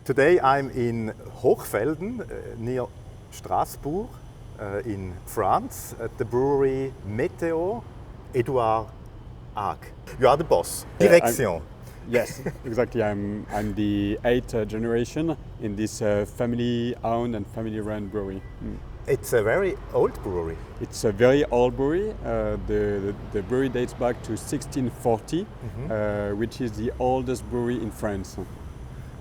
Today I'm in Hochfelden, near Strasbourg, in France, at the brewery Meteor. Edouard Haag. You are the boss. Direction. Yes, exactly. I'm the eighth generation in this family-owned and family-run brewery. It's a very old brewery. It's a very old brewery. The brewery dates back to 1640, which is the oldest brewery in France.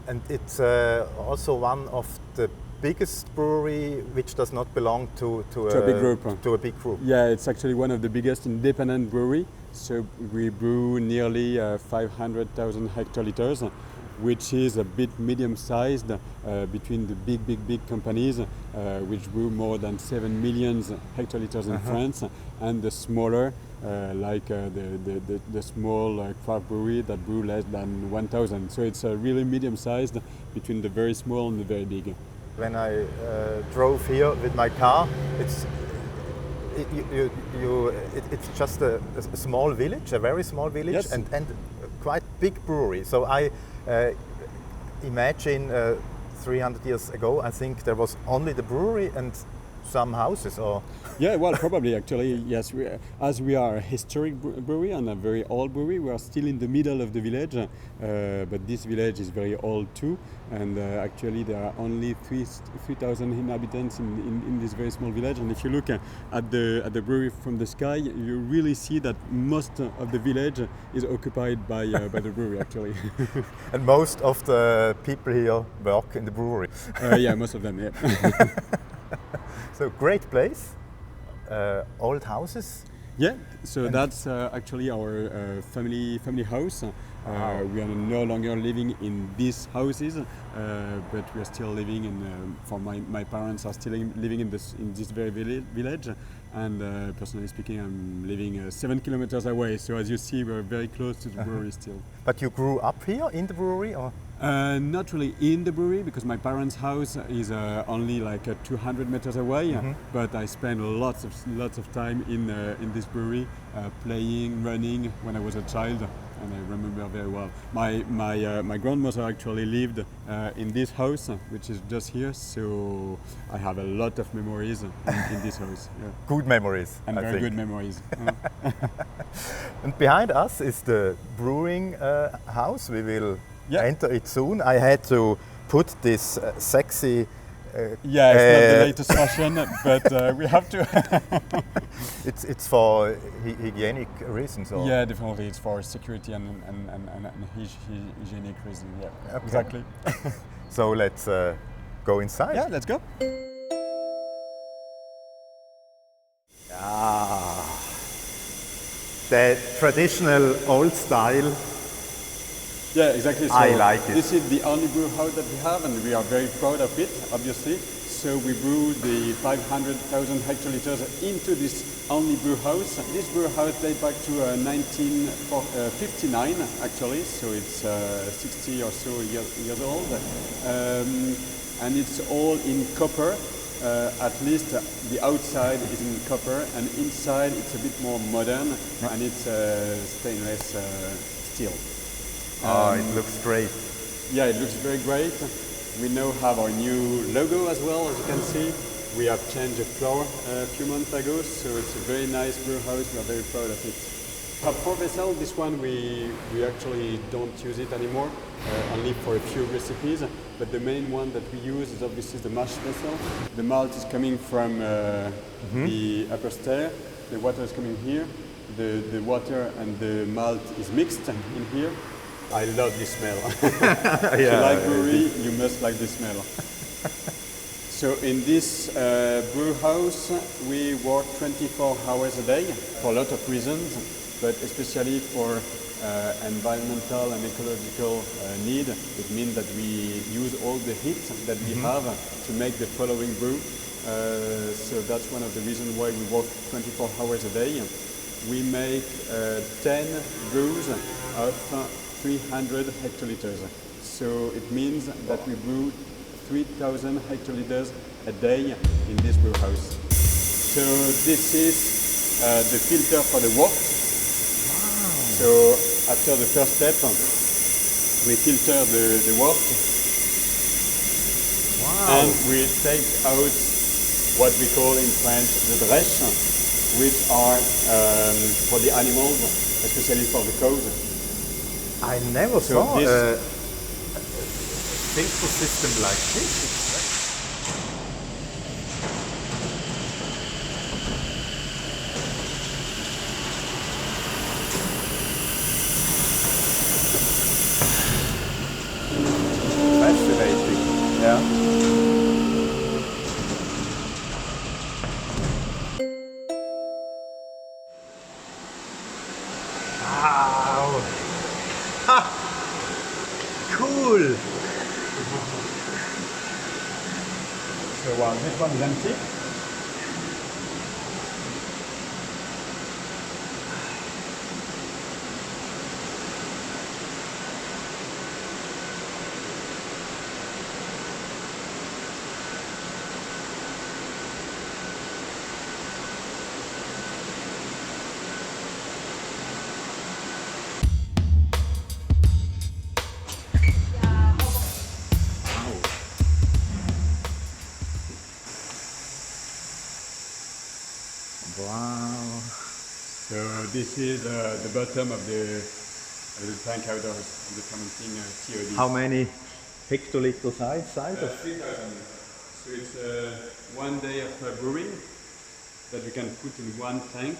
And it's also one of the biggest brewery which does not belong to a big group. To a big group. Yeah, it's actually one of the biggest independent brewery. So we brew nearly 500,000 hectoliters, which is a bit medium-sized between the big companies, which brew more than 7 million hectoliters in France, and the smaller, like the small craft brewery that brew less than 1,000. So it's really medium-sized between the very small and the very big. When I drove here with my car, it's just a small village, a very small village, yes. and quite big brewery. So I imagine 300 years ago, I think there was only the brewery and some houses, or yeah, well, probably actually yes. As we are a historic brewery and a very old brewery, we are still in the middle of the village, but this village is very old too. And actually, there are only 3,000 inhabitants in this very small village. And if you look at the brewery from the sky, you really see that most of the village is occupied by the brewery actually. And most of the people here work in the brewery. Yeah, most of them. Yeah. So great place, old houses. Yeah, so that's actually our family house. We are no longer living in these houses, but we are still living in. For my parents are still living in this very village, and personally speaking, I'm living 7 kilometers away. So as you see, we're very close to the brewery still. But you grew up here in the brewery, or? Not really in the brewery, because my parents' house is only like 200 meters away. But I spent lots of time in this brewery, playing, running when I was a child, and I remember very well. My grandmother actually lived in this house, which is just here. So I have a lot of memories in this house. Yeah. Good memories, and very good memories. And behind us is the brewing house. We will enter it soon. I had to put this sexy. Yeah, it's not the latest fashion, but we have to. It's for hygienic reasons, or? Yeah, definitely. It's for security and hygienic reasons. Yeah, okay. Exactly. So let's go inside. Yeah, let's go. The traditional old style. Yeah, exactly. So I like it. This is the only brew house that we have, and we are very proud of it, obviously. So we brew the 500,000 hectoliters into this only brew house. This brew house dates back to 1959, actually. So it's 60 or so years old, and it's all in copper. At least the outside is in copper, and inside it's a bit more modern, and it's stainless steel. It looks great. Yeah, it looks very great. We now have our new logo as well, as you can see. We have changed the floor a few months ago, so it's a very nice brew house. We are very proud of it. For vessel, this one we actually don't use it anymore, only for a few recipes. But the main one that we use is obviously the mash vessel. The malt is coming from the upper stair. The water is coming here. The water and the malt is mixed in here. I love this smell. If you like brewery, you must like this smell. So in this brew house, we work 24 hours a day for a lot of reasons, but especially for environmental and ecological need. It means that we use all the heat that we have to make the following brew. So that's one of the reasons why we work 24 hours a day. We make 10 brews of 300 hectoliters. So it means that we brew 3,000 hectoliters a day in this brew house. So this is the filter for the wort. Wow. So after the first step, we filter the wort Wow. And we take out what we call in French the drèche, which are for the animals, especially for the cows. I never So saw this- a filter system like this. Fascinating. Yeah. Wow. Ha. Cool. So this one is empty. Wow. So this is the bottom of the tank outdoors, the fermenting TOD. How many hectoliter size of? 3,000. So it's 1 day of brewing that we can put in one tank.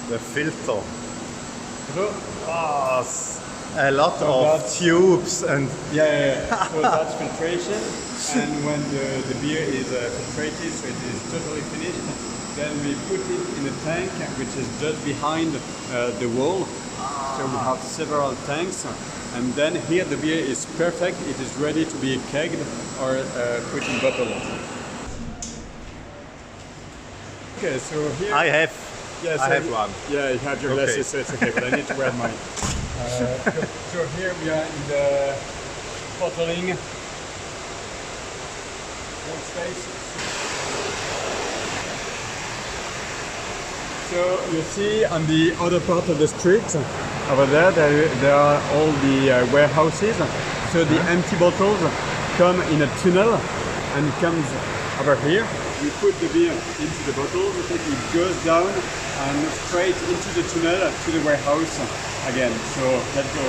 The filter. So, A lot of that's- tubes and So that's filtration, and when the beer is filtrated, so it is totally finished, then we put it in a tank which is just behind the wall. So we have several tanks, and then here the beer is perfect. It is ready to be kegged or put in bottle. Okay, so here I have yes, I have one. Yeah, you have your Okay. glasses, so it's okay, but I need to wear mine. So here we are in the bottling workspace. So you see on the other part of the street, over there are all the warehouses. So the empty bottles come in a tunnel and it comes over here. We put the beer into the bottles, it goes down and straight into the tunnel to the warehouse again. So let's go.